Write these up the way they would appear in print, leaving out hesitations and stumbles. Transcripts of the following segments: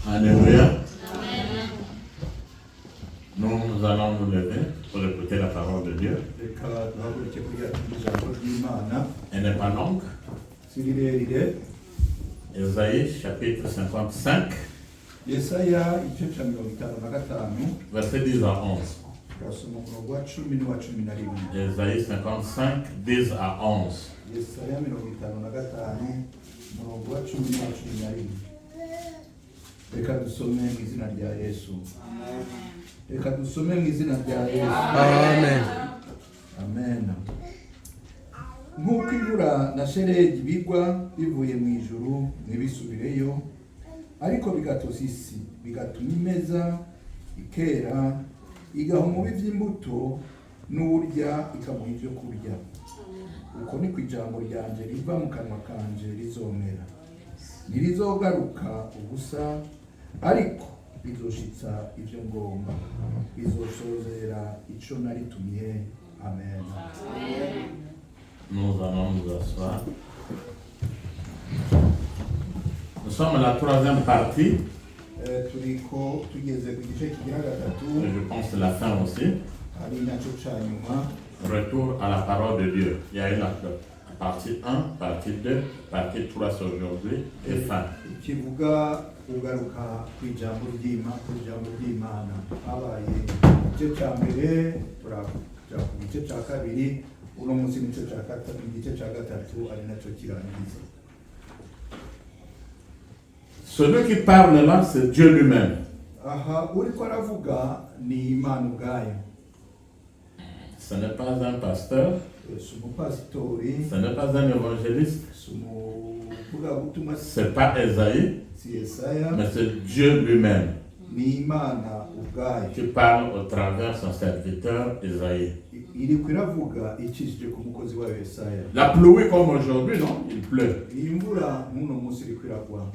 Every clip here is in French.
Alléluia. Nous allons nous lever pour écouter la parole de Dieu. Elle n'est pas longue. Ésaïe chapitre 55, verset 10 à 11. Ésaïe 55, 10 à 11. Reka dusome mu izina rya Yesu. Reka dusome mu izina rya Yesu. Amen. Amen. Nk'uko imvura na shelegi bigwa bivuye mu ijuru ntibisubireyo, ariko bigatosa isi, bigatuma imeza, ikera, igaha umubi vy'imbuto, n'urya ikamuha ivyo kurya. Uko niko ijambo ryanje riva mu kanwa kanje rizomera. Ntirizogaruka ubusa, ariko bizoshitsa ivyo ngomba, bizosozera ico naritumiye. Amen. Nous allons nous asseoir. Nous sommes à la troisième partie. Turiko tugeze ku gice kigira gatatu. Je pense la fin aussi. Ari naco ca nyuma. Retour à la parole de Dieu. Il y a eu la partie 1, partie 2, partie 3 aujourd'hui et fin. Kivuga ugaruka ku ijambo ry'Imana. Habaye igice ca mbere, turaja ku gice ca kabiri, uno munsi nico ca gatatu, igice ca gatatu ari naco kirangiza. Celui qui parle là, c'est Dieu lui-même. Aha, uriko aravuga ni Imana ubwayo. Ce n'est pas un pasteur, Pastori, ce n'est pas un évangéliste, umuvugabutumwa, c'est pas Ésaïe, si Yesaya, mais c'est Dieu lui-même ni Imana ubwayo. qui parle au travers son serviteur Ésaïe. Iriko iravuga icishije ku mukozi wayo Yesaya. La pluie comme aujourd'hui, non? Il pleut. Imvura muno munsi iriko iragwa.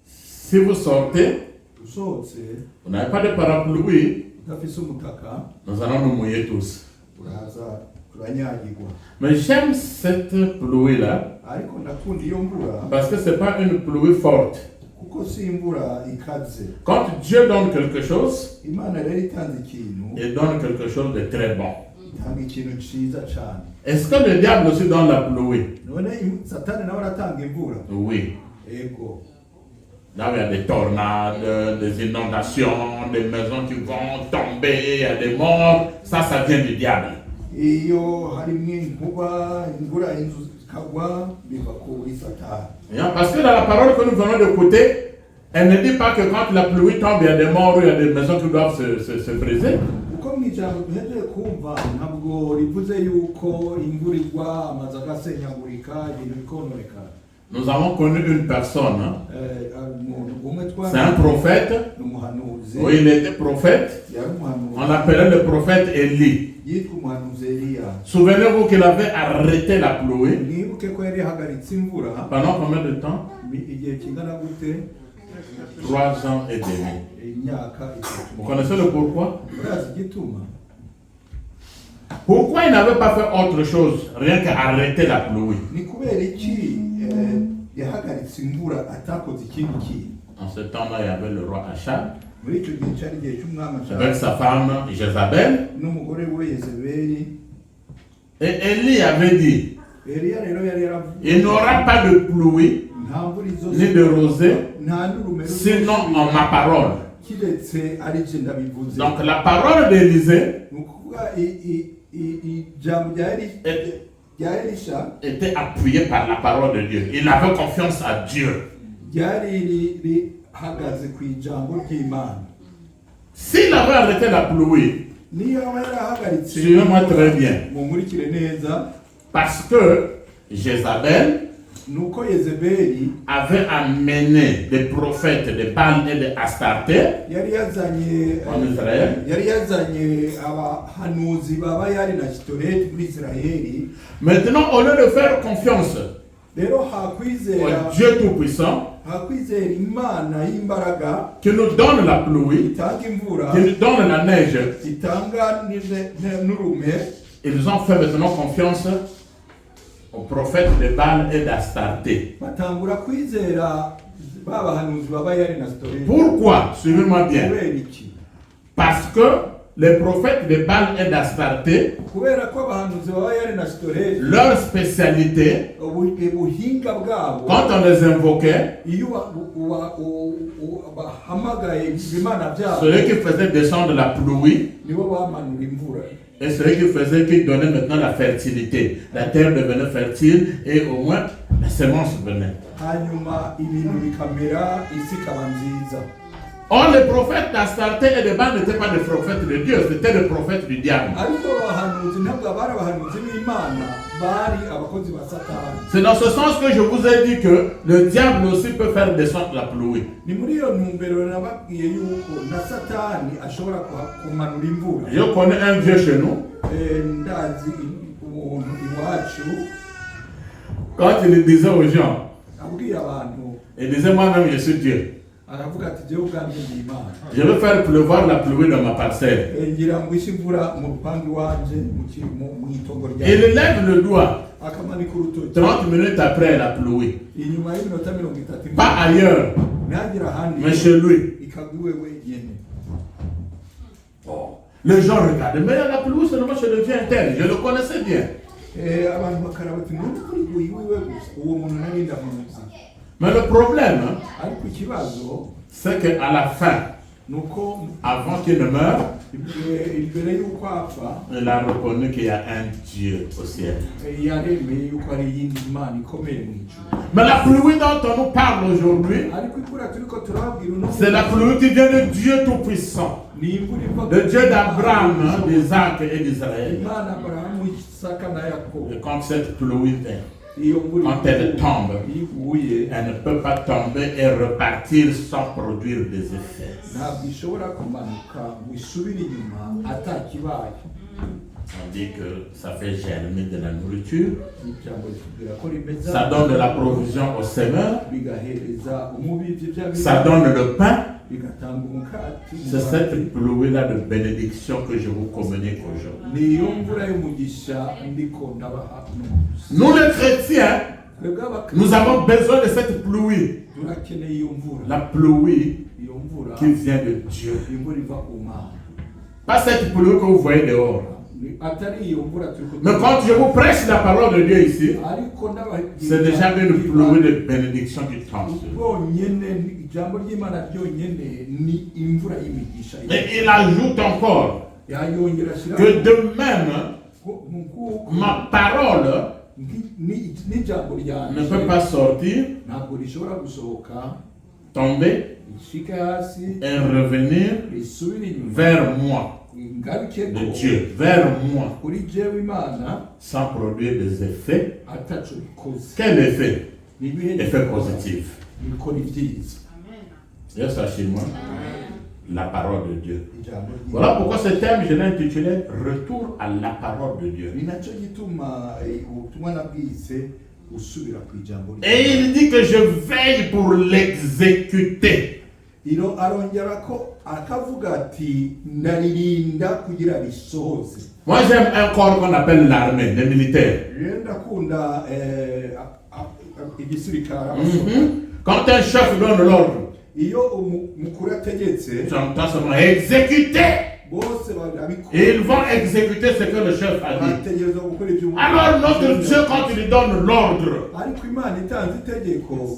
Si vous sortez, Usohotse, vous n'avez pas de parapluie, udafise umutaka, nous allons nous mouiller tous. uraza uranyagirwa. Mais j'aime cette pluie-là Ariko ndakunda iyo mvura parce que ce n'est pas une pluie forte. kuko si imvura ikaze. Quand Dieu donne quelque chose, Imana rero itanze ikintu, il donne quelque chose de très bon. itanga ikintu ciza cane. Est-ce que le diable aussi donne la pluie? None Satani nawe aratanga imvura? Oui. Ego. Là où il y a des tornades, des inondations, des maisons qui vont tomber, il y a des morts, ça vient du diable. Iyo harimwo inkuba, imvura inzu zikagwa, biva kuri Satani. Parce que dans la parole que nous venons d'écouter, elle ne dit pas que quand la pluie tombe, il y a des morts ou il y a des maisons qui doivent se briser. Uko mwijambo duhejeje kumva ntabwo rivuze yuko imvura igwa, amazu agasenyagurika, ibintu bikononekara. Nous avons connu une personne, hein? C'est un prophète. Oui, il était prophète. On l'appelait le prophète Élie. Souvenez-vous qu'il avait arrêté la pluie. Pendant combien de temps? 3 ans et demi. Vous connaissez le pourquoi? Pourquoi il n'avait pas fait autre chose, rien qu'arrêter la pluie? En ce temps-là, il y avait le roi Achab avec sa femme Jézabel. Et Élie avait dit, il n'y aura pas de pluie ni de rosée, sinon en ma parole. Donc la parole d'Élisée était appuyée par la parole de Dieu. Il avait confiance à Dieu. S'il avait arrêté la pluie, suivez-moi très bien, parce que Jézabel avait amené des prophètes de Baal et de Astarté en Israël. Maintenant, au lieu de faire confiance au Dieu Tout-Puissant, qui nous donne la pluie, qui nous donne la neige, ils ont fait maintenant confiance aux prophètes de Baal et d'Astarté. Pourquoi? Suivez-moi bien. Parce que les prophètes de Baal et d'Astarté, leur spécialité, quand on les invoquait, celui qui faisait descendre la pluie, et celui qui faisait, qui donnait maintenant la fertilité. La terre devenait fertile et au moins la semence venait. Or, les prophètes d'Astarté et de Baal n'étaient pas des prophètes de Dieu, c'était des prophètes du diable. C'est dans ce sens que je vous ai dit que le diable aussi peut faire descendre la pluie. Je connais un vieux chez nous. Quand il disait aux gens, il disait moi-même je suis Dieu. Je vais faire pleuvoir la pluie dans ma parcelle. Il lève le doigt 30 minutes après la pluie. Pas ailleurs, mais chez lui. Les gens regardent, mais la pluie seulement chez le vieux interne. Je le connaissais bien. Mais le problème, c'est qu'à la fin, avant qu'il ne meure, il a reconnu qu'il y a un Dieu au ciel. Mais la pluie dont on nous parle aujourd'hui, c'est la pluie qui vient de Dieu Tout-Puissant, de Dieu d'Abraham, d'Isaac et d'Israël. Et quand cette pluie vient, quand elle tombe, elle ne peut pas tomber et repartir sans produire des effets. On dit que ça fait germer de la nourriture, ça donne de la provision au semeur, ça donne le pain. C'est cette pluie-là de bénédiction que je vous communique aujourd'hui. Nous les chrétiens, nous avons besoin de cette pluie. La pluie qui vient de Dieu. Pas cette pluie que vous voyez dehors. Mais quand je vous prêche la parole de Dieu ici, c'est déjà une pluie de bénédiction qui tombe. Et il ajoute encore que de même, ma parole ne peut pas sortir, tomber et revenir vers moi. De Dieu vers moi sans produire des effets. Quel effet? Effet positif. Et ça chez moi, la parole de Dieu. Voilà pourquoi ce thème je l'ai intitulé Retour à la parole de Dieu. Et il dit que je veille pour l'exécuter. Moi j'aime un corps qu'on appelle l'armée, les militaires. Quand un chef donne l'ordre, j'entends seulement exécuter. Et ils vont exécuter ce que le chef a dit. Alors notre Dieu, quand il donne l'ordre,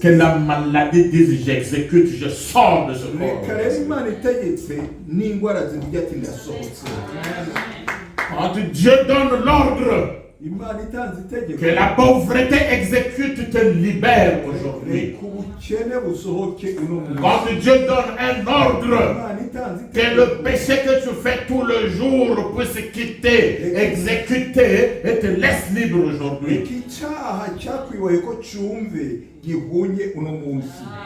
que la maladie dise j'exécute, je sors de ce corps. Quand Dieu donne l'ordre, que la pauvreté exécute, te libère aujourd'hui. Quand Dieu donne un ordre, que le péché que tu fais tout le jour puisse quitter, exécuter et te laisse libre aujourd'hui.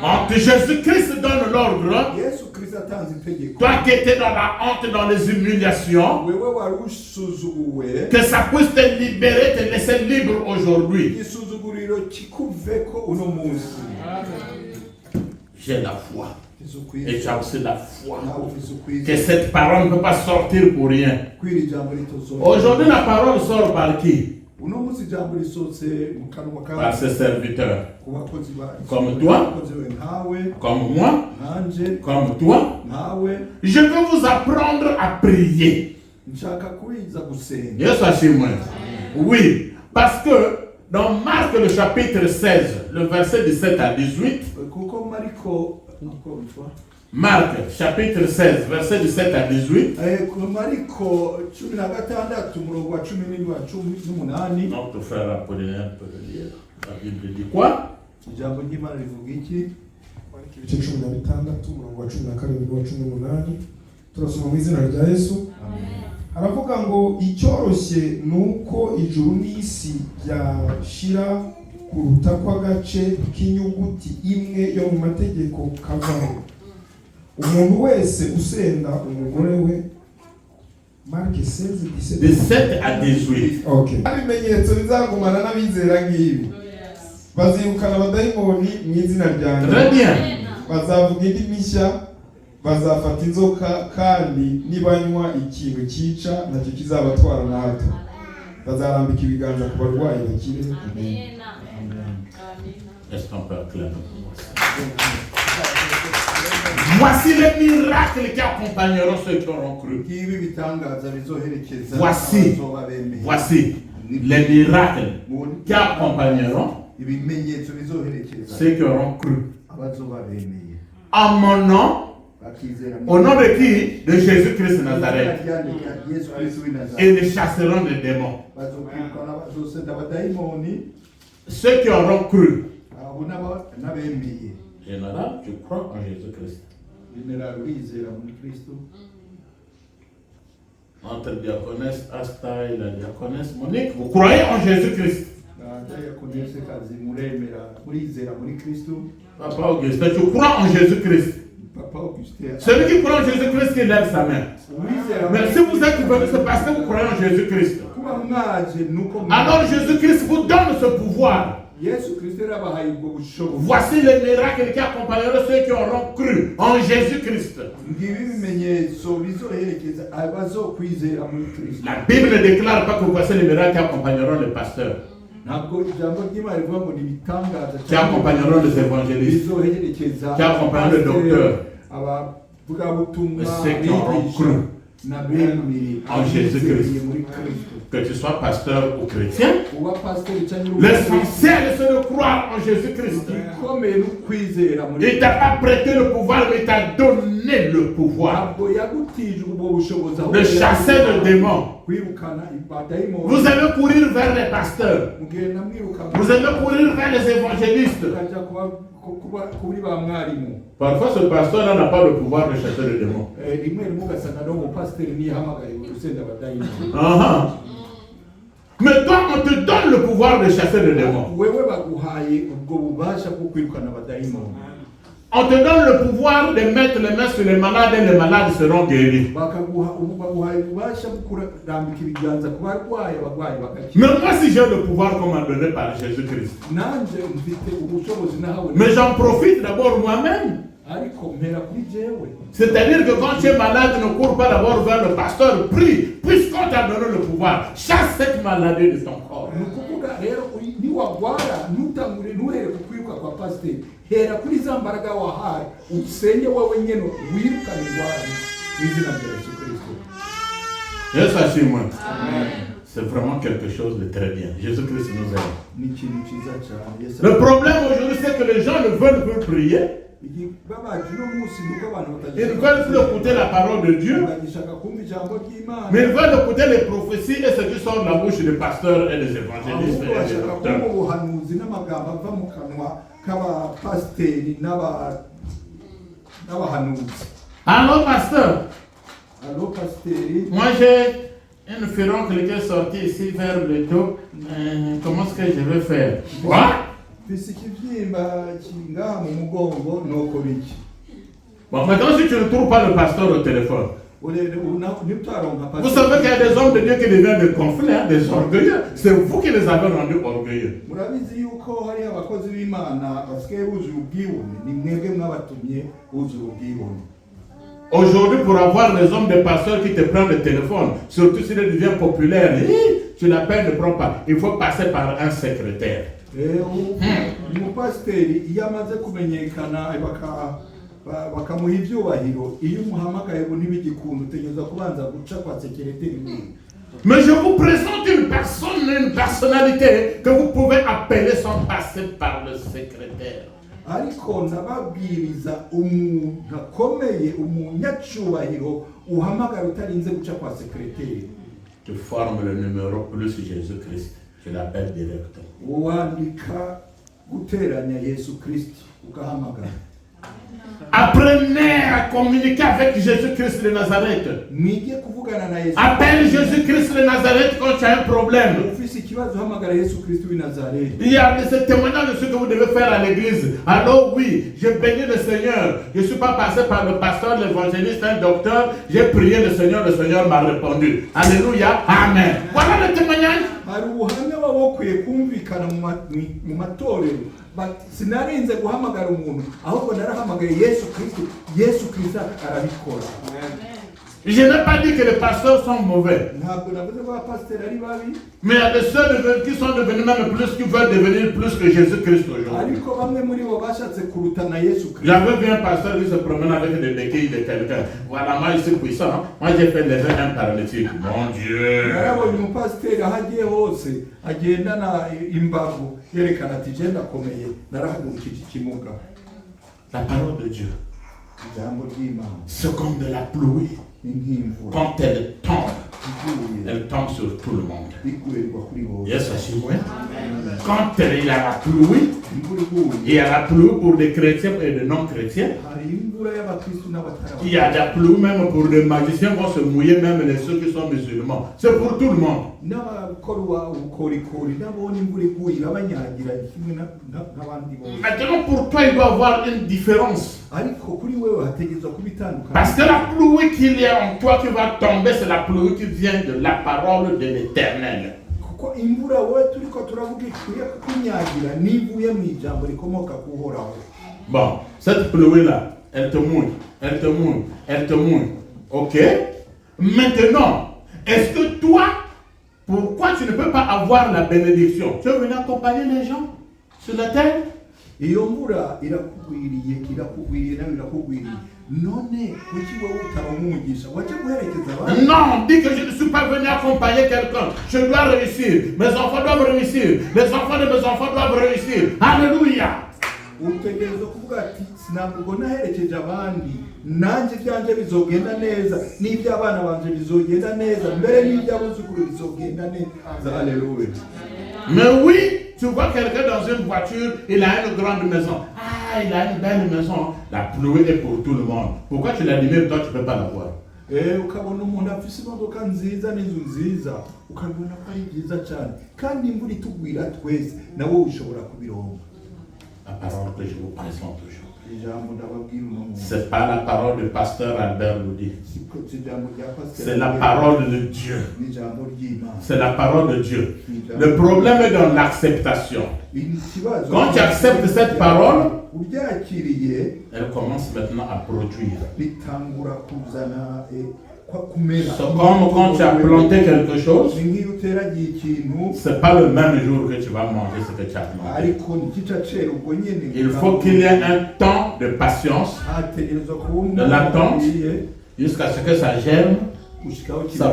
Quand Jésus-Christ donne l'ordre, toi qui étais dans la honte, dans les humiliations, que ça puisse te libérer, te laisser libre aujourd'hui. J'ai la foi. Et tu as aussi la foi. Que cette parole ne peut pas sortir pour rien. Aujourd'hui, la parole sort par qui? Par ses serviteurs. comme toi, comme moi, comme toi. Je veux vous apprendre à prier. Yes, moi. Oui, parce que dans Marc le chapitre 16, le verset 17 à 18, Marc chapitre 16, verset 17 à 18. Notre frère Apollinaire peut le lire. La Bible dit quoi? ibice 16 umurongo wa 17 wa 18 turasoma mu izina rya Yesu. Aravuga ngo icyoroshye nuko ijuru n'isi byashira kuruta kw'agace k'inyuguti imwe yo mu mategeko kavaho. Umuntu wese usenda umugore we. Mark 16:17 à 18. Okay. Ibimenyetso bizagumana n'abizera ngibi. Bazirukana abadayimoni mu izina ryanjye. Très bien. Bazavuga indimi nshya, bazafata inzoka, kandi nibanywa ikintu cyica nacyo kizabatwara na hato. Bazarambika ibiganza ku barwayi bakire. Amen. Est-ce qu'on peut acclamer? Voici les miracles qui accompagneront ceux qui auront cru. Voici les miracles qui accompagneront ceux qui auront cru. En mon nom, au nom de qui? De Jésus-Christ de Nazareth. Et les chasseront des démons. Ceux qui auront cru. Général, tu crois en Jésus-Christ. Notre diaconesse Asta et la diaconesse Monique, vous croyez en Jésus-Christ. Papa Augustin, tu crois en Jésus-Christ. Celui qui croit en Jésus-Christ, qui lève sa main. Mais si vous êtes venu, c'est parce que vous croyez en Jésus-Christ. Alors Jésus-Christ vous donne ce pouvoir. Voici les miracles qui accompagneront ceux qui auront cru en Jésus-Christ. La Bible ne déclare pas que voici les miracles qui accompagneront les pasteurs, qui accompagneront les évangélistes, qui accompagneront les docteurs, mais ceux qui auront cru en Jésus-Christ. Que tu sois pasteur ou chrétien, l'essentiel c'est de croire en Jésus-Christ. Il t'a pas prêté le pouvoir, mais il t'a donné le pouvoir de chasser le démon. Vous allez courir vers les pasteurs. Vous allez courir vers les évangélistes. Parfois, ce pasteur n'a pas le pouvoir de chasser le démon. Mais toi, on te donne le pouvoir de chasser le démon. On te donne le pouvoir de mettre les mains sur les malades et les malades seront guéris. Mais moi, si j'ai le pouvoir qu'on m'a donné par Jésus-Christ, mais j'en profite d'abord moi-même. C'est-à-dire que quand tu es malade, ne cours pas d'abord vers le pasteur, prie, puisqu'on t'a donné le pouvoir. Chasse cette maladie de ton corps. Yes, assure-moi. C'est vraiment quelque chose de très bien. Jésus-Christ nous aide. Le problème aujourd'hui, c'est que les gens ne veulent plus prier. Ils veulent plus écouter la parole de Dieu, mais ils veulent écouter les prophéties et ce qui sort de la bouche des pasteurs et des évangélistes et des docteurs. Allô, pasteur. Moi, j'ai une furoncle qui est sortie ici vers le dos. Comment est-ce que je vais faire? Quoi? Bon, maintenant, si tu ne trouves pas le pasteur au téléphone, vous savez qu'il y a des hommes de Dieu qui deviennent des conflits, des orgueilleux. C'est vous qui les avez rendus orgueilleux. Aujourd'hui, pour avoir des hommes, des pasteurs qui te prennent le téléphone, surtout s'il devient populaire, tu l'appelles, ne prends pas. Il faut passer par un secrétaire. umupasiteri iyo amaze kumenyekana bakamuha ibyubahiro, iyo umuhamagaye ngo ntibigikunda utegereza kubanza guca kwa sekereteri wiwe. Mais je vous présente une personne, une personnalité que vous pouvez appeler sans passer par le secrétaire. Ariko ndababwiriza umuntu akomeye, umunyacyubahiro uhamagara utarinze guca kwa sekreteri. Tu formes le numéro plus Jésus-Christ. Je l'appelle directement. Wandika guteranya Yesu Kristo ukahamagara. Apprenez à communiquer avec Jésus-Christ de Nazareth. Appelle Jésus-Christ de Nazareth quand tu as un problème. Il y a ce témoignage de ce que vous devez faire à l'église. Alors oui, je bénis le Seigneur. Je ne suis pas passé par le pasteur, l'évangéliste, un docteur. J'ai prié le Seigneur m'a répondu. Alléluia, Amen. Voilà le témoignage. Sinarinze guhamagara umuntu ahubwo narahamagaye Yesu Kristo arabikora. Je n'ai pas dit que les pasteurs sont mauvais. Mais il y a des ceux qui sont devenus même plus, qui veulent devenir plus que Jésus-Christ aujourd'hui. J'avais vu un pasteur qui se promène avec des béquilles de quelqu'un. Voilà, moi je suis puissant. Hein? Moi j'ai fait lever un paralytique. Mon Dieu. La parole de Dieu, c'est comme de la pluie. Quand elle tombe sur tout le monde. Yes, quand il y a la pluie, il y a la pluie pour des chrétiens et des non-chrétiens. Il y a la pluie même pour des magiciens qui vont se mouiller, même ceux qui sont musulmans. C'est pour tout le monde. Maintenant, pour toi, il doit y avoir une différence. Parce que la pluie qu'il y a en toi qui va tomber, c'est la pluie qui vient de la parole de l'Éternel. Bon, cette pluie-là, elle te mouille, elle te mouille, elle te mouille. Ok? Maintenant, est-ce que toi, pourquoi tu ne peux pas avoir la bénédiction? Tu veux venir accompagner les gens sur la terre? Non, dis que je ne suis pas venu accompagner quelqu'un. Je dois réussir. Mes enfants doivent réussir. Les enfants de mes enfants doivent réussir. Alléluia. Mais oui, tu vois quelqu'un dans une voiture, il a une grande maison. Ah, il a une belle maison. La pluie est pour tout le monde. Pourquoi tu l'admires, toi tu ne peux pas l'avoir? Ukabona umuntu afise imodoka nziza n'inzu nziza ukabona ko ari byiza cyane kandi imvura itugwira twese nawe ushobora kubironka. La parole que je vous présente aujourd'hui, c'est pas la parole du pasteur Albert Loudi. C'est la parole de Dieu. C'est la parole de Dieu. Le problème est dans l'acceptation. Quand tu acceptes cette parole, elle commence maintenant à produire. C'est comme quand tu as planté quelque chose, c'est pas le même jour que tu vas manger ce que tu as planté. Il faut qu'il y ait un temps de patience, de l'attente, jusqu'à ce que ça germe, ça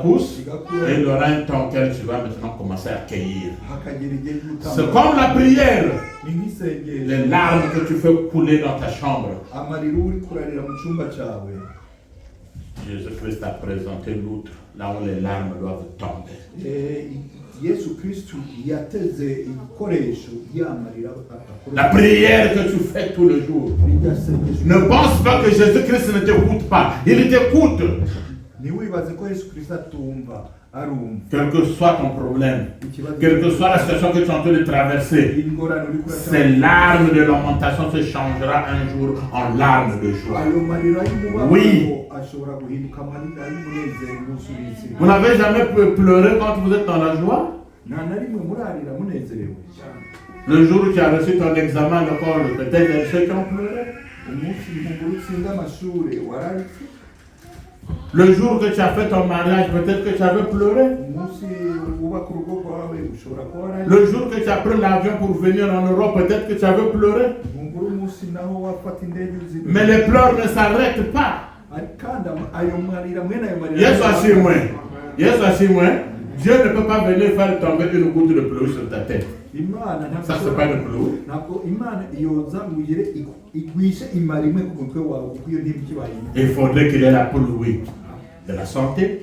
pousse, et il y aura un temps auquel tu vas maintenant commencer à cueillir. C'est comme la prière, les larmes que tu fais couler dans ta chambre. Jésus-Christ a présenté l'outre, là où les larmes doivent tomber. La prière que tu fais tous les jours. Ne pense pas que Jésus-Christ ne t'écoute pas. Il t'écoute. Quel que soit ton problème, quelle que soit la situation que tu es en train de traverser, ces larmes de lamentation se changera un jour en larmes de joie. Oui. Vous n'avez jamais pleuré quand vous êtes dans la joie? Le jour où tu as reçu ton examen à l'école, peut-être ceux qui ont pleuré. Le jour que tu as fait ton mariage, peut-être que tu avais pleuré. Le jour que tu as pris l'avion pour venir en Europe, peut-être que tu avais pleuré. Mais les pleurs ne s'arrêtent pas. Yes, Dieu ne peut pas venir faire tomber une goutte de pluie sur ta tête. Ça, c'est pas une pluie. Il faudrait qu'il ait la pluie de la santé,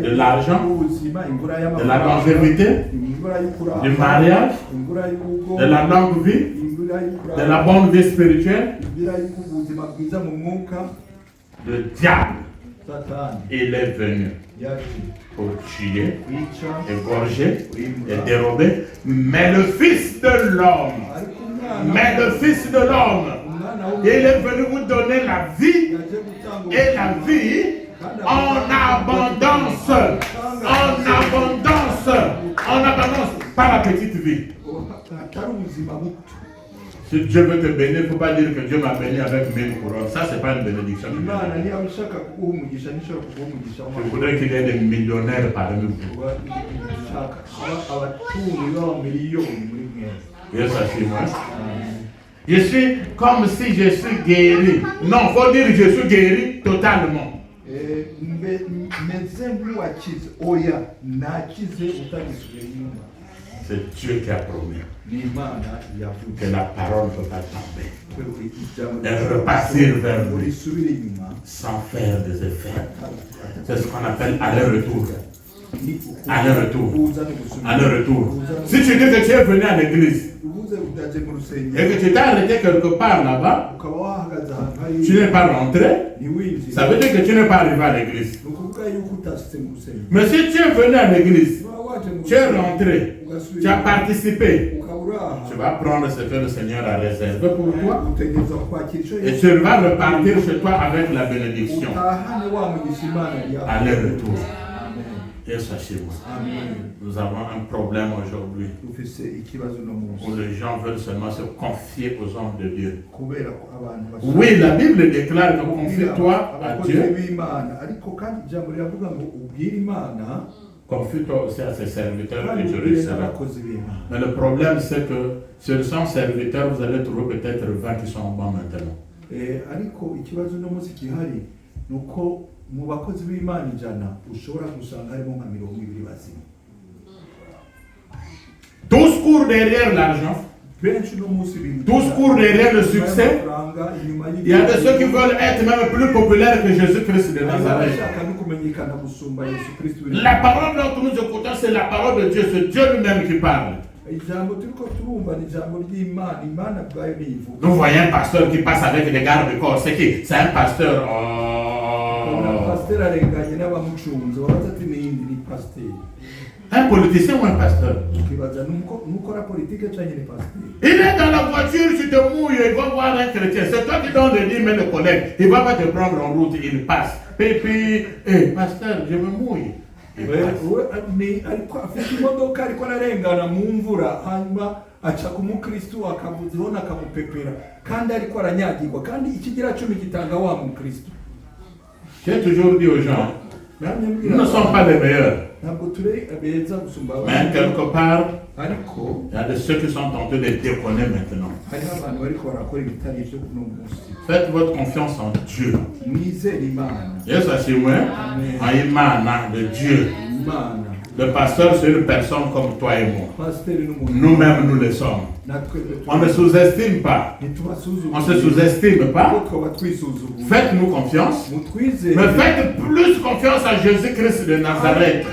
de l'argent, de la longévité, du mariage, de la longue vie, de la bonne vie spirituelle. Le diable, il est venu pour tuer, égorger et dérober, mais le Fils de l'homme, il est venu vous donner la vie et la vie en abondance, pas la petite vie. Si Dieu veut te bénir, il ne faut pas dire que Dieu m'a béni avec 1000 couronnes. Ça, ce n'est pas une bénédiction. Je voudrais qu'il y ait des millionnaires parmi vous. Yes, je suis comme si je suis guéri. Non, il faut dire que je suis guéri totalement. C'est Dieu qui a promis que la parole ne peut pas tomber. Elle repartir vers lui sans faire des effets. C'est ce qu'on appelle aller-retour. Aller-retour. Si tu dis que tu es venu à l'église et que tu t'es arrêté quelque part là-bas, tu n'es pas rentré, ça veut dire que tu n'es pas arrivé à l'église. Mais si tu es venu à l'église, tu es rentré, tu as participé, tu vas prendre ce que le Seigneur a réservé pour toi et tu vas repartir chez toi avec la bénédiction. Aller-retour. Et sachez-moi, nous avons un problème aujourd'hui où les gens veulent seulement se confier aux hommes de Dieu. Oui, la Bible déclare que confie-toi à Dieu. Confie-toi aussi à ses serviteurs et tu réussiras. Mais le problème, c'est que sur 100 serviteurs, vous allez trouver peut-être 20 qui sont bons maintenant. Mu bakozi b'Imana ijana ushobora gusanga harimo nka 20 bazima. Tous courent derrière l'argent. Tous courent derrière le succès. Il y a de ceux qui veulent être même plus populaires que Jésus-Christ de Nazareth. La parole dont nous écoutons, c'est la parole de Dieu, c'est Dieu lui-même qui parle. Nous voyons un pasteur qui passe avec des gardes-corps. C'est qui? C'est un pasteur. Un politicien ou un pasteur? Il est dans la voiture, tu te mouilles, il va voir un chrétien. C'est toi qui donnes les 10 000 collègues. Il ne va pas te prendre en route, il passe. Et puis, pasteur, je me mouille. aca ku mukristo akabuzibona akamupepera kandi ariko aranyagirwa kandi ikigira cumi gitanga wa mukristo. J'ai toujours dit aux gens, nous ne sommes pas les meilleurs. Mais quelque part, il y a de ceux qui sont tentés de déconner maintenant. Faites votre confiance en Dieu. Yes, assumez en Imana de Dieu. Le pasteur, c'est une personne comme toi et moi. Nous-mêmes, nous le sommes. On ne sous-estime pas. On ne se sous-estime pas. Faites-nous confiance. Mais faites plus confiance à Jésus-Christ de Nazareth.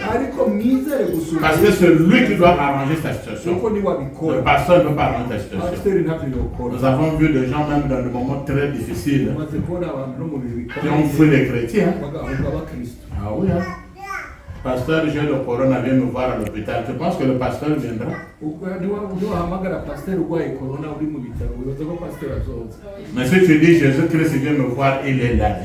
Parce que c'est lui qui doit arranger sa situation. Le pasteur ne peut pas arranger sa situation. Nous avons vu des gens, même dans des moments très difficiles, qui ont fui les chrétiens. Ah oui, hein. Pasteur, j'ai le corona, vient me voir à l'hôpital. Tu penses que le pasteur viendra? Mais si tu dis Jésus-Christ vient me voir, il est là.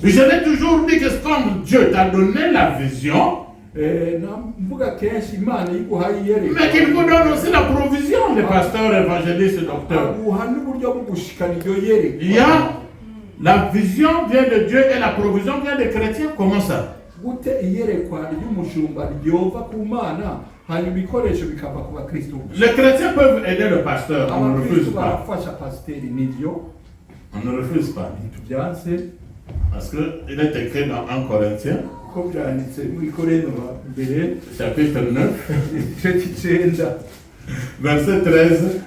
Je l'ai toujours dit que comme Dieu t'a donné la vision, Mais qu'il vous donne aussi la provision, les pasteurs, évangélistes, docteurs. Il y a la vision vient de Dieu et la provision vient des chrétiens. Comment ça? Les chrétiens peuvent aider le pasteur, on ne refuse pas. On ne refuse pas. Parce qu'il est écrit dans 1 Corinthiens, chapitre 9, verset 13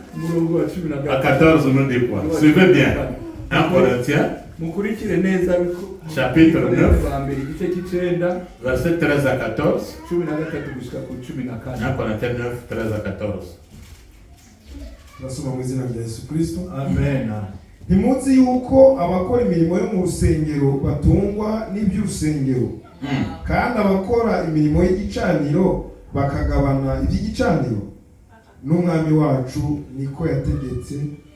à 14, nous dit quoi? Suivez bien. 1 Corinthiens, chapitre 9, verset 13 à 14. 1 Corinthiens 9, 13 à 14. Nasoma mu izina rya Yesu Kristo. Amen. Ntimuzi yuko abakora imirimo yo mu rusengero batungwa n'iby'urusengero, kandi abakora imirimo y'igicaniro bakagabana iby'igicaniro. N'umwami wacu niko yategetse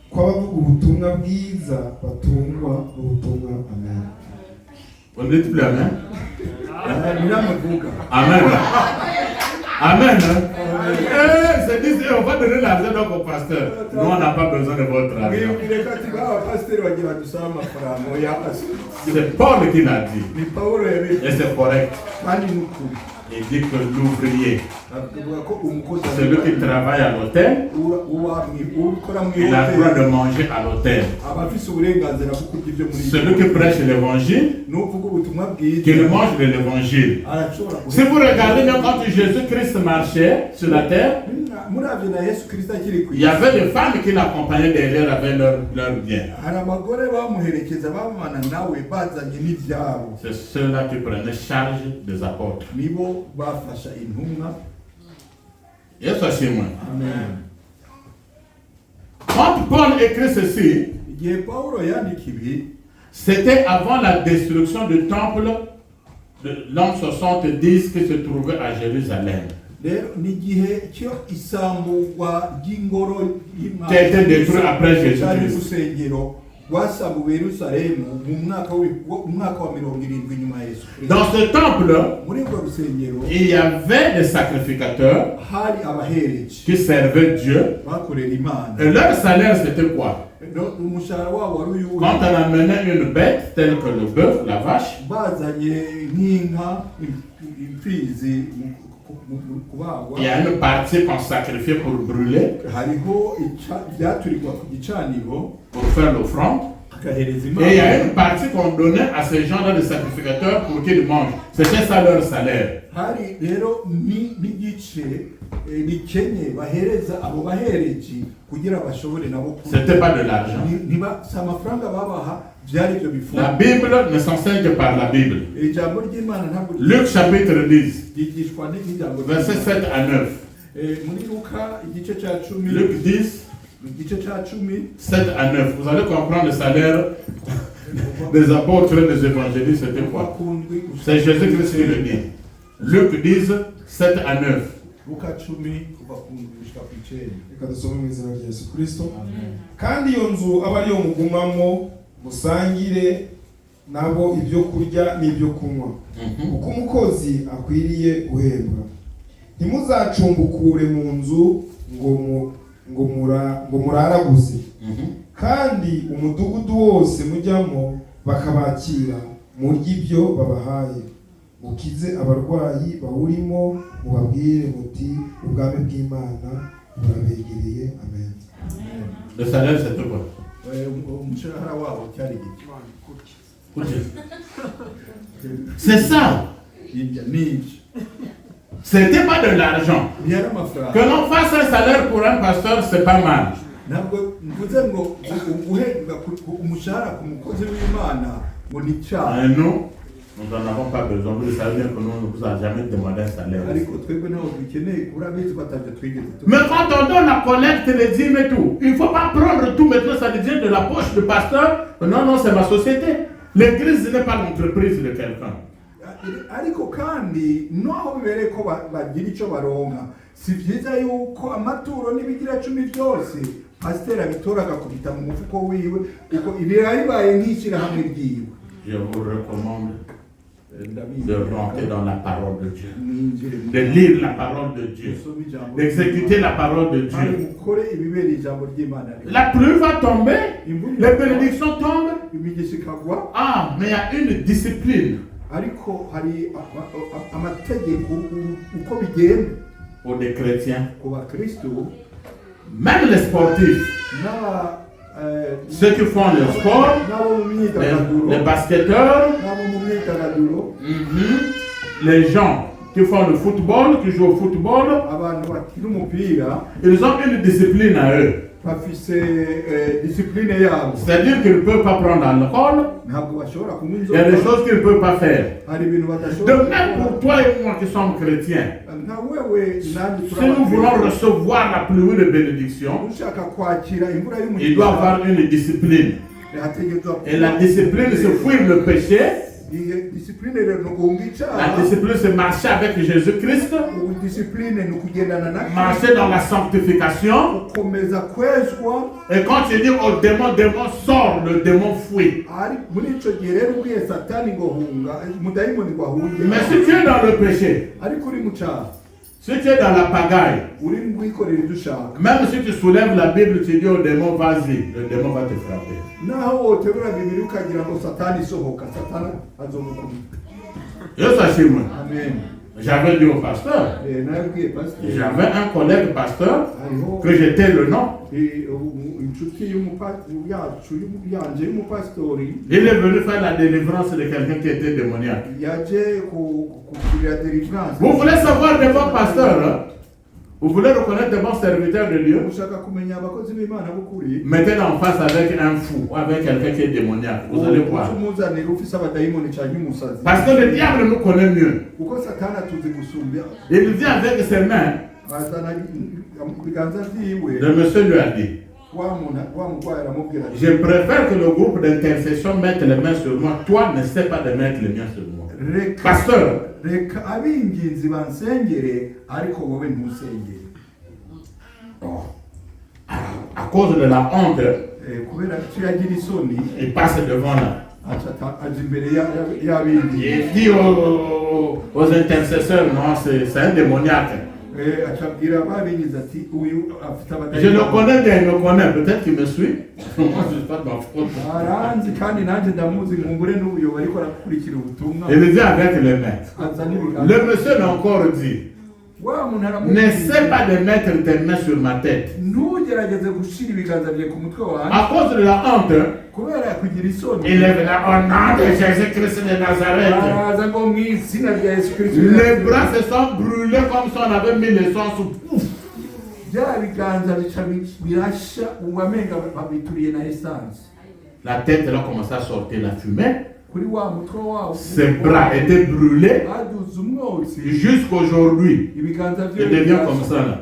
ko abavuga ubutumwa bwiza batungwa n'ubutumwa. Amen. On dit plus amen? Amen. Amen. C'est dit, on va donner l'argent donc au pasteur. Nous, on n'a pas besoin de votre argent. C'est Paul qui l'a dit. Et c'est correct. Il dit que l'ouvrier, celui qui travaille à l'hôtel, il a le droit de manger à l'hôtel. Celui qui prêche l'évangile, qu'il mange de l'évangile. Si vous regardez bien quand Jésus-Christ marchait sur la terre, il y avait des femmes qui l'accompagnaient derrière avec leurs biens. C'est ceux-là qui prenaient charge des apôtres. Et ça c'est moi. Quand Paul écrit ceci, c'était avant la destruction du temple de l'an 70 qui se trouvait à Jérusalem. Qui a été détruit après Jésus-Christ. Dans ce temple, il y avait des sacrificateurs qui servaient Dieu. Et leur salaire, c'était quoi? Quand on amenait une bête, telle que le bœuf, la vache, il y a une partie qu'on sacrifiait pour brûler, pour faire l'offrande. Et il y a une partie qu'on donnait à ces gens-là de sacrificateurs pour qu'ils mangent. C'était ça leur salaire. C'était pas de l'argent. La Bible ne s'enseigne que par la Bible. Luc chapitre 10, verset 7 à 9. Luc 10, 7 à 9. Vous allez comprendre le salaire des apôtres et des évangélistes, c'était quoi? C'est Jésus-Christ qui le dit. Luc 10, 7 à 9. Reka dusome mu izina rya Yesu Kristo. Kandi iyo nzu aba ariyo mugumamo musangire nabo ibyo kurya n'ibyo kunywa, kuko umukozi akwiriye guhembwa. Ntimuzacumbukure mu nzu ngo muraraguze, kandi umudugudu wose mujyamo bakabakira murya ibyo babahaye, mukize abarwayi bawurimo, mubabwire muti ubwami bw'Imana burabegereye. Amen. Le salaire, c'est quoi? C'est ça. C'était pas de l'argent. Que l'on fasse un salaire pour un pasteur, c'est pas mal. Nous n'en avons pas besoin. Vous savez bien que nous ne vous avons jamais demandé un salaire. Mais quand on donne la collecte, les dîmes et tout, il ne faut pas prendre tout maintenant, ça devient de la poche du pasteur. Non, non, c'est ma société. L'église n'est pas l'entreprise de quelqu'un. Ariko kandi noho bibereye ko bagira icyo baronka, si byiza yuko amaturo n'ibigira 10 byose pasteur abitoraga kubita mu mufuko wiwe, uko ibirayi baye nk'ishyira hamwe ryiwe. Je vous recommande de rentrer dans la parole de Dieu, de lire la parole de Dieu, d'exécuter la parole de Dieu. La pluie va tomber, les bénédictions tombent. Ah, mais il y a une discipline pour des chrétiens, même les sportifs. Ceux qui font le sport, les basketteurs, les gens qui font le football, qui jouent au football, ils ont une discipline à eux. C'est-à-dire qu'ils ne peuvent pas prendre l'alcool. Il y a des choses qu'ils ne peuvent pas faire. De même pour toi et moi qui sommes chrétiens, si nous voulons recevoir la pluie de bénédiction, il doit y avoir une discipline. Et la discipline, c'est fuir le péché. La discipline, c'est marcher avec Jésus-Christ, marcher dans la sanctification. Et quand tu dis au démon, démon sort, le démon fuit. Mais si tu es dans le péché, si tu es dans la pagaille, même si tu soulèves la Bible, tu dis au démon, vas-y, le démon va te frapper. J'avais dit au pasteur, j'avais un collègue pasteur que j'étais le nom. Il est venu faire la délivrance de quelqu'un qui était démoniaque. Vous voulez savoir de bons pasteurs, hein? Vous voulez reconnaître de bons serviteurs de Dieu? Mettez-le en face avec un fou, avec quelqu'un qui est démoniaque. Vous allez voir. Parce que le diable nous connaît mieux. Il vient avec ses mains. Le monsieur lui a dit, je préfère que le groupe d'intercession mette les mains sur moi. Toi, ne sais pas de mettre les mains sur moi. Pasteur, à cause de la honte, il passe devant là. Il dit aux intercesseurs, non, c'est un démoniaque. Je le connais bien, il me connaît, peut-être qu'il me suit. Moi, je ne suis pas de ma faute. Il vient avec les maîtres. Le monsieur m'a encore dit, n'essaie pas de mettre tes mains sur ma tête. À cause de la honte, il est venu au nom de Jésus-Christ de Nazareth. Les bras se sont brûlés comme si on avait mis le sang sous pouf. La tête elle a commencé à sortir la fumée. Ses bras étaient brûlés jusqu'aujourd'hui. Il devient comme ça là.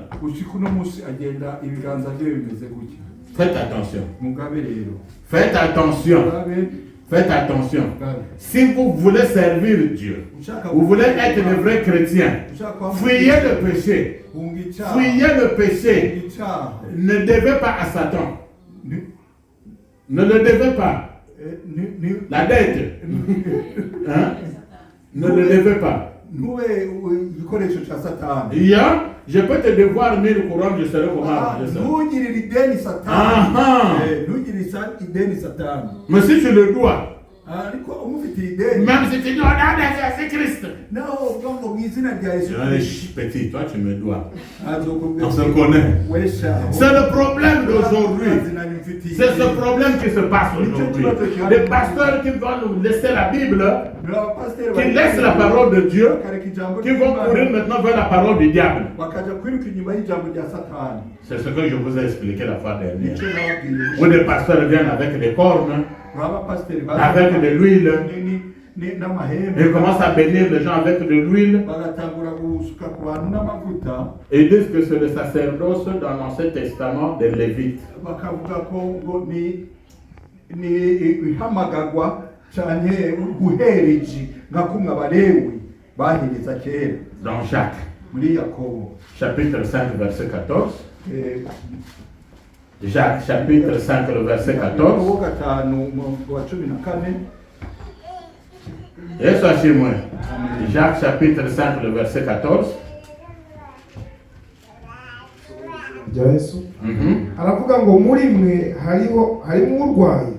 Faites attention. Faites attention. Faites attention. Si vous voulez servir Dieu, vous voulez être de vrais chrétiens, fuyez le péché. Fuyez le péché. Ne devez pas à Satan. Ne le devez pas. La dette. Hein? Ne le devez pas. Je peux te devoir 1000 couronnes, je serai comment arranger ça. Mais si tu le dois, même si tu dois dans Jésus-Christ. Petit, toi tu me dois. On se connaît. C'est le problème d'aujourd'hui. C'est ce problème qui se passe aujourd'hui. Les pasteurs qui vont nous laisser la Bible, qui laissent la parole de Dieu, qui vont courir maintenant vers la parole du diable. C'est ce que je vous ai expliqué la fois dernière. Où des pasteurs viennent avec des cornes, avec de l'huile. Ils commencent à bénir les gens avec de l'huile. Ils disent que c'est le sacerdoce dans l'Ancien Testament des Lévites. Dans Jacques, chapitre 5, verset 14. Jacques, chapitre 5, le verset 14. Et ça chez moi. Jacques chapitre 5, le verset 14. Yesu aravuga ngo muri mwe harimo urwaye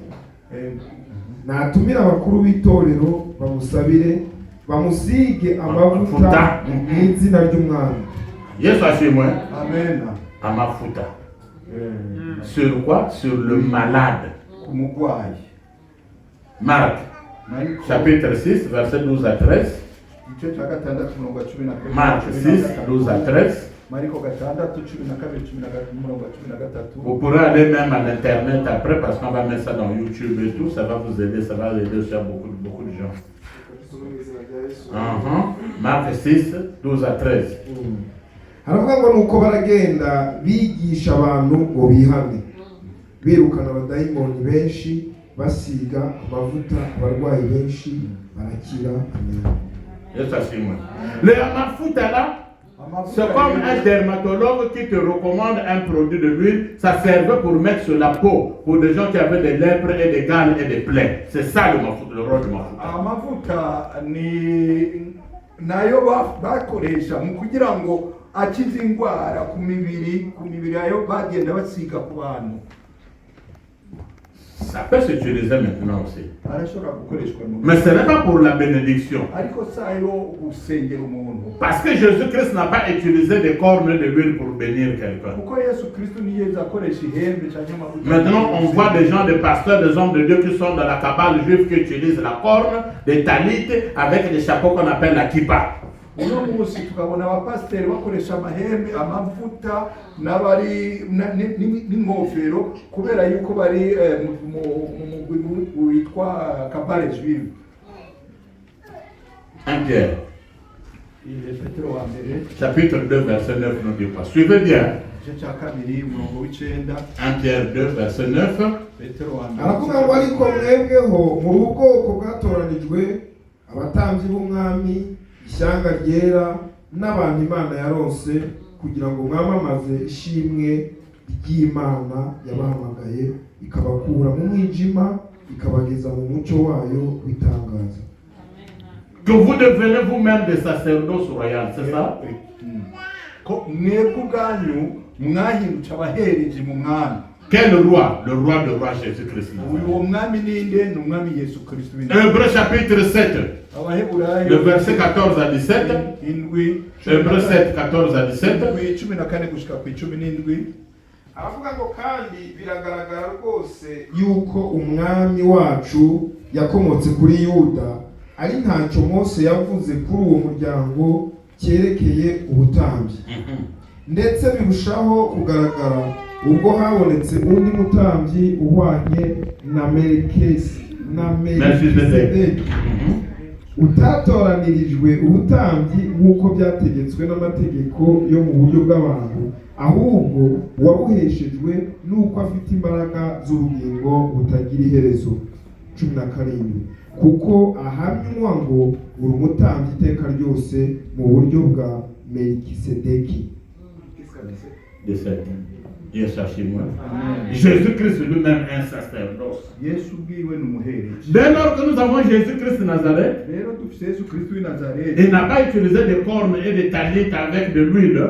natumira abakuru b'itorero bamusabire bamusige amavuta mu izina ry'umwami. Yesu ashimwe. Amen. Amafuta. Sur quoi? Sur le malade. Marc chapitre 6 verset 12 à 13. Marc 6 12 à 13. Vous pourrez aller même à l'internet après parce qu'on va mettre ça dans YouTube et tout, ça va vous aider, ça va aider sur beaucoup de gens. Marc 6 12 à 13. Haravuga ngo nuko baragenda bigisha abantu ngo bihane birukana abadayimoni benshi basiga amavuta abarwayi benshi barakira. Amen. Yesu ashimwe. Le amafuta là, c'est comme un dermatologue qui te recommande un produit de l'huile. Ça servait pour mettre sur la peau pour des gens qui avaient des lèpres et des gales et des plaies. C'est ça le rôle de mafuta. Amafuta ni nayo bakoresha mu kugira ngo akize indwara ku mibiri ayo bagenda basiga ku bantu. Ça peut s'utiliser maintenant aussi. Mais ce n'est pas pour la bénédiction. Parce que Jésus-Christ n'a pas utilisé des cornes de l'huile pour bénir quelqu'un. Maintenant, on voit des gens, des pasteurs, des hommes de Dieu qui sont dans la cabale juive qui utilisent la corne, des talites avec des chapeaux qu'on appelle la kippa. Uno munsi tukabona abapasiteri bakoresha amahembe amavuta n'abari n'ingofero kubera yuko bari mu mugwi witwa kabale juive. 1 Pierre chapitre 2 verset 9 nous dit pas. Suivez bien. 1 Pierre 2 verset 9. Aravuga ngo ariko mwebweho mu bwoko bwatoranijwe abatambyi b'umwami ishyanga ryera n'abantu Imana yaronse kugira ngo mwamamaze ishimwe ry'Imana yabahamagaye ikabakura mu mwijima ikabageza mu mucyo wayo w'itangaza. Que vous devenez vous-même des sacerdoces royaux, c'est ça? Quel roi? Le roi de roi Jésus-Christ. Hébreux chapitre 7. Le verset 14 à 17. Hébreux 7, 14 à 17. Aravuga ngo kandi biragaragara rwose yuko umwami wacu yakomotse kuri Yuda ari ntacyo Mose yavuze kuri uwo muryango cyerekeye ubutambyi. Ndetse birushaho kugaragara ubwo habonetse undi mutambyi uhwanye na Melkisedeki utatoranirijwe ubutambyi nk'uko byategetswe n'amategeko yo mu buryo bw'abantu, ahubwo wabuheshejwe n'uko afite imbaraga z'ubugingo butagira iherezo. 17 kuko ahamywa ngo uri umutambyi iteka ryose mu buryo bwa Melkisedeki. Jésus-Christ lui-même un sacerdoce. Dès lors que nous avons Jésus-Christ de Nazareth, il n'a pas utilisé des cornes et des talites avec de l'huile.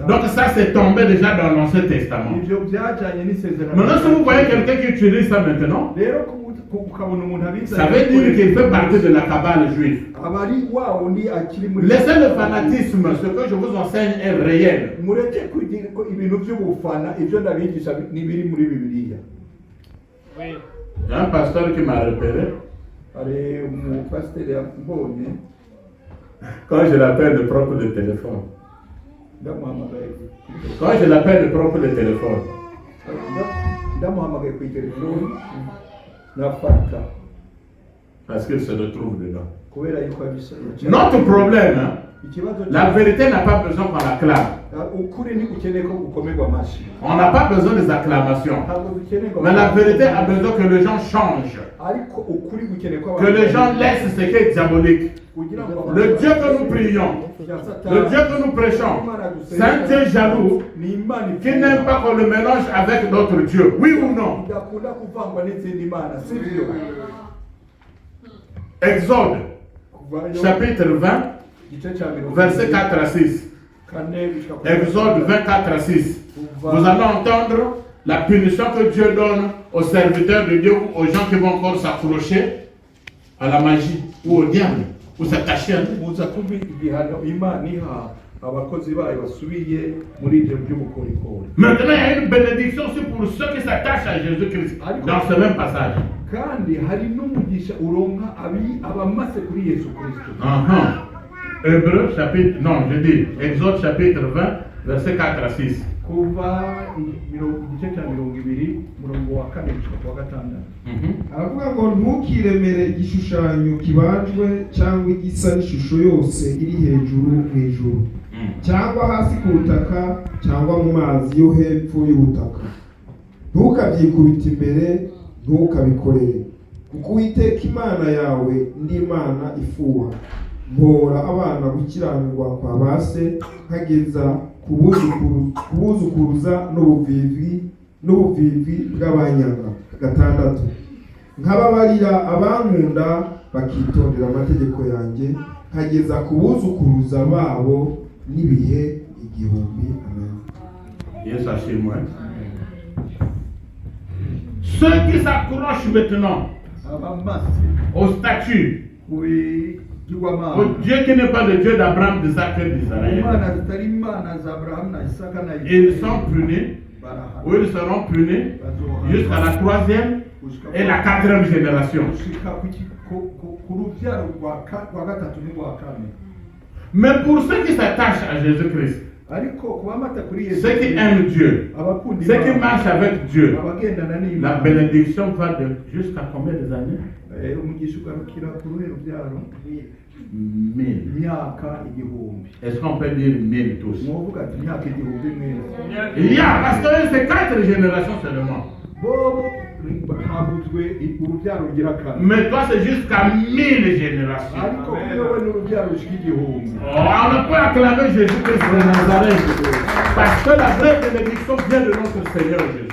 Donc ça c'est tombé déjà dans l'Ancien Testament. Maintenant si vous voyez quelqu'un qui utilise ça maintenant, ça veut dire qu'il fait partie de la cabale juive. Laissez le fanatisme, ce que je vous enseigne est réel. Il y a un pasteur qui m'a repéré. Quand je l'appelle, le propre de téléphone. Quand je l'appelle, le propre de téléphone. Parce qu'il se retrouve dedans. Notre problème, hein, La vérité n'a pas besoin qu'on l'acclame. On n'a pas besoin des acclamations. Mais la vérité a besoin que les gens changent. Que les gens laissent ce qui est diabolique. Le Dieu que nous prions, le Dieu que nous prêchons, c'est un Dieu jaloux qui n'aime pas qu'on le mélange avec notre Dieu. Oui ou non? Exode, chapitre 20, versets 4 à 6. Exode 24 à 6. Vous allez entendre la punition que Dieu donne aux serviteurs de Dieu ou aux gens qui vont encore s'accrocher à la magie ou au diable ou s'attacher à nous. Maintenant, il y a une bénédiction aussi pour ceux qui s'attachent à Jésus-Christ dans ce même passage. Hébreu chapitre, non, je dis Exode chapitre 20, versets 4 à 6. aravuga ngo ntukiremere igishushanyo kibajwe cyangwa igisa n'ishusho yose iri hejuru mu ijuru cyangwa hasi ku butaka cyangwa mu mazi yo hepfo y'ubutaka. Ntukabyikubite imbere, ntukabikorere, kuko Uwiteka Imana yawe ndi Imana ifuha. Mpora abana gukiranirwa kwa base nkageza kubuzukuruza n'ubuvivi bw'abanyanga. 6. Nkababarira abankunda bakitondera amategeko yanjye nkageza kubuzukuruza babo n'ibihe 1000. Amen. Yes, moi. Ceux qui s'accrochent maintenant au statut, au Dieu qui n'est pas le Dieu d'Abraham, d'Isaac et d'Israël, ils sont punis, ou ils seront punis jusqu'à la 3e et la 4e génération. Mais pour ceux qui s'attachent à Jésus-Christ, ceux qui aiment Dieu, ceux qui marchent avec Dieu, la bénédiction va de jusqu'à combien des années? 1000. Est-ce qu'on peut dire 1000 tous? Il y a, parce que c'est 4 générations seulement. Mais toi c'est jusqu'à 1000 générations. On ne peut acclamer Jésus-Christ de Nazareth parce que la vraie bénédiction vient de notre Seigneur Jésus-Christ.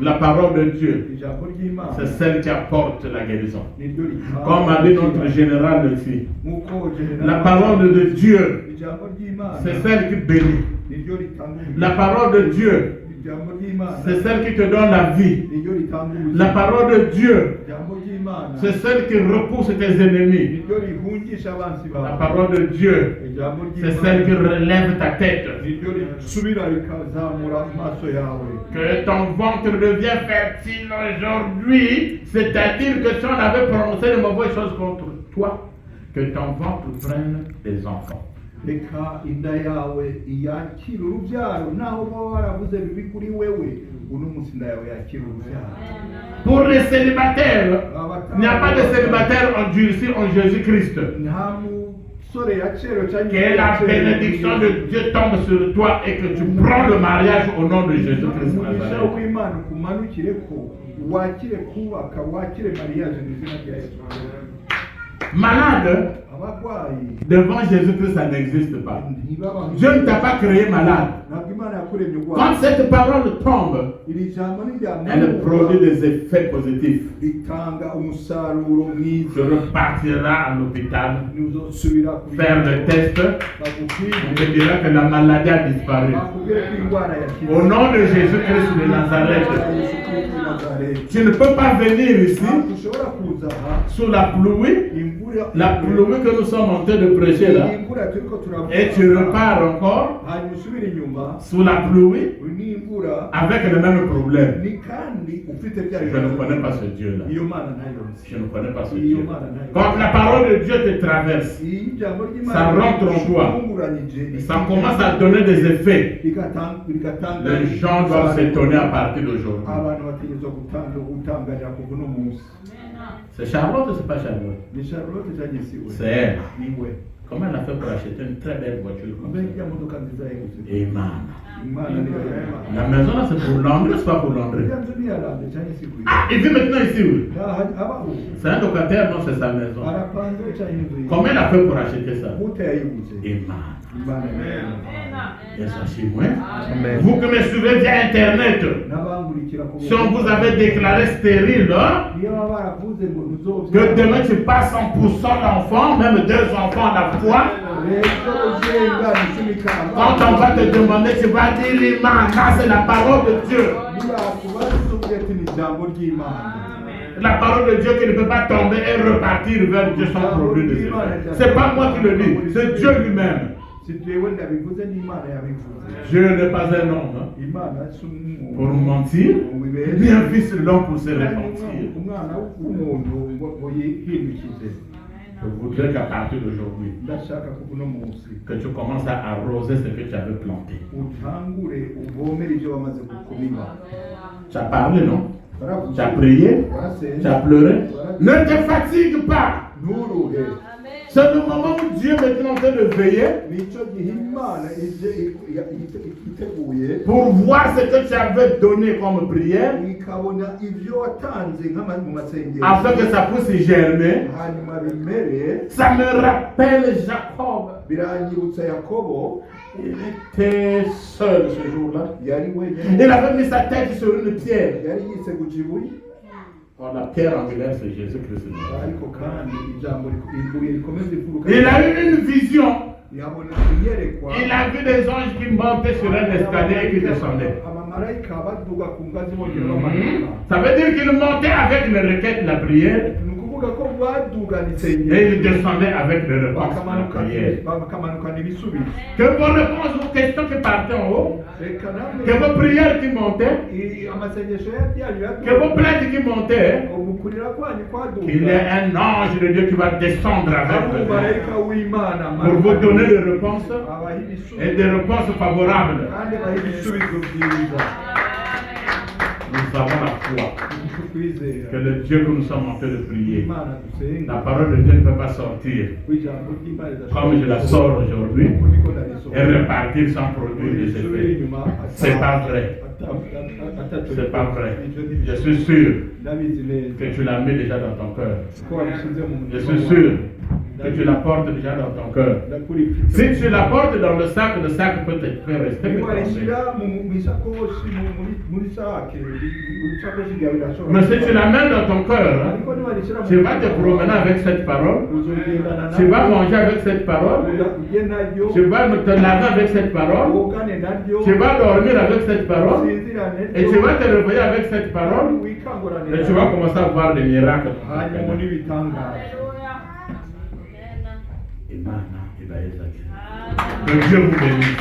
La parole de Dieu, c'est celle qui apporte la guérison. Comme a dit notre général ici, la parole de Dieu, c'est celle qui bénit. La parole de Dieu, c'est celle qui te donne la vie. La parole de Dieu, c'est celle qui repousse tes ennemis. La parole de Dieu, c'est celle qui relève ta tête. Que ton ventre devienne fertile aujourd'hui, c'est-à-dire que si on avait prononcé de mauvaises choses contre toi, que ton ventre prenne des enfants. Reka inda yawe yakira urubyaro naho baba waravuze bibi kuri wewe uno munsi inda yawe yakira urubyaro. Pour les célibataires, il n'y a pas de célibataire endurci en Jésus-Christ. Que la bénédiction de Dieu tombe sur toi et que tu prends le mariage au nom de Jésus-Christ. Malade, devant Jésus-Christ, ça n'existe pas. Dieu ne t'a pas créé malade. Quand cette parole tombe, elle produit des effets positifs. Tu repartiras à l'hôpital, faire le test, on te dira que la maladie a disparu. Au nom de Jésus-Christ de Nazareth, tu ne peux pas venir ici sous la pluie que nous sommes en train de prêcher là, et tu repars encore sous la pluie avec le même problème. Je ne connais pas ce Dieu là. Je ne connais pas ce Dieu. Quand la parole de Dieu te traverse, ça rentre en toi, ça commence à donner des effets. Les gens doivent s'étonner à partir d'aujourd'hui. C'est Charlotte ou c'est pas Charlotte? Ni Charlotte cyangwa si we. C'est elle. Ni we. Comment elle a fait pour acheter une très belle voiture comme Mbe ça? ya modoka nziza yegutse. Amen. Imana niyo yema. La maison là c'est pour Londres, c'est pas pour Londres. Ya nzu ni yarande cyangwa si we. Ah, il vit maintenant ici, oui. Abaho. C'est un locataire, non, c'est sa maison. Arapanze cyangwa inzu. Comment elle a fait pour acheter ça? Gute yayigutse. Amen. Imana niyo. Et sachez moi, vous qui me suivez via Internet, Nabangurikira ku. si on vous avait déclaré stérile, hein, Iyo baravuze ngo uzovya. que demain tu passes 100% d'enfants, même 2 enfants à la fois, quand on va te demander, tu vas dire l'imam, ça c'est la parole de Dieu. La parole de Dieu qui ne peut pas tomber et repartir vers Dieu sans produit de Dieu. C'est pas moi qui le dis, c'est Dieu lui-même. Dieu n'est pas un homme pour mentir, ni un fils de l'homme pour se repentir. Je voudrais qu'à partir d'aujourd'hui, que tu commences à arroser ce que tu avais planté. Tu as parlé, non? Tu as prié, tu as pleuré. Ne te fatigue pas. C'est le moment où Dieu est maintenant en train de veiller pour voir ce que tu avais donné comme prière, afin que ça puisse germer. Ça me rappelle Jacob. Il était seul ce jour-là. Il avait mis sa tête sur une pierre. Or, la pierre angulaire, c'est Jésus-Christ. Il a eu une vision. Il a vu des anges qui montaient sur un escalier et qui descendaient. Ça veut dire qu'il montait avec les requêtes de la prière et il descendait avec les réponses de la prière. Que vos réponses aux questions qui partaient en haut, que vos prières qui montaient, que vos plaintes qui montaient, qu'il y ait un ange de Dieu qui va descendre avec vous pour vous donner des réponses et des réponses favorables. Nous avons la foi que le Dieu que nous sommes en train de prier, la parole de Dieu ne peut pas sortir comme je la sors aujourd'hui et repartir sans produire des effets. C'est pas vrai. C'est pas vrai. Je suis sûr que tu l'as mis déjà dans ton cœur. Je suis sûr que tu la portes déjà dans ton cœur. Si tu la portes dans le sac peut être fait rester. Mais si tu la mets dans ton cœur, tu vas te promener avec cette parole, tu vas manger avec cette parole, tu vas te laver avec cette parole, tu vas dormir avec cette parole, et tu vas te réveiller avec cette parole, et tu vas commencer à voir des miracles. Que Dieu vous bénisse.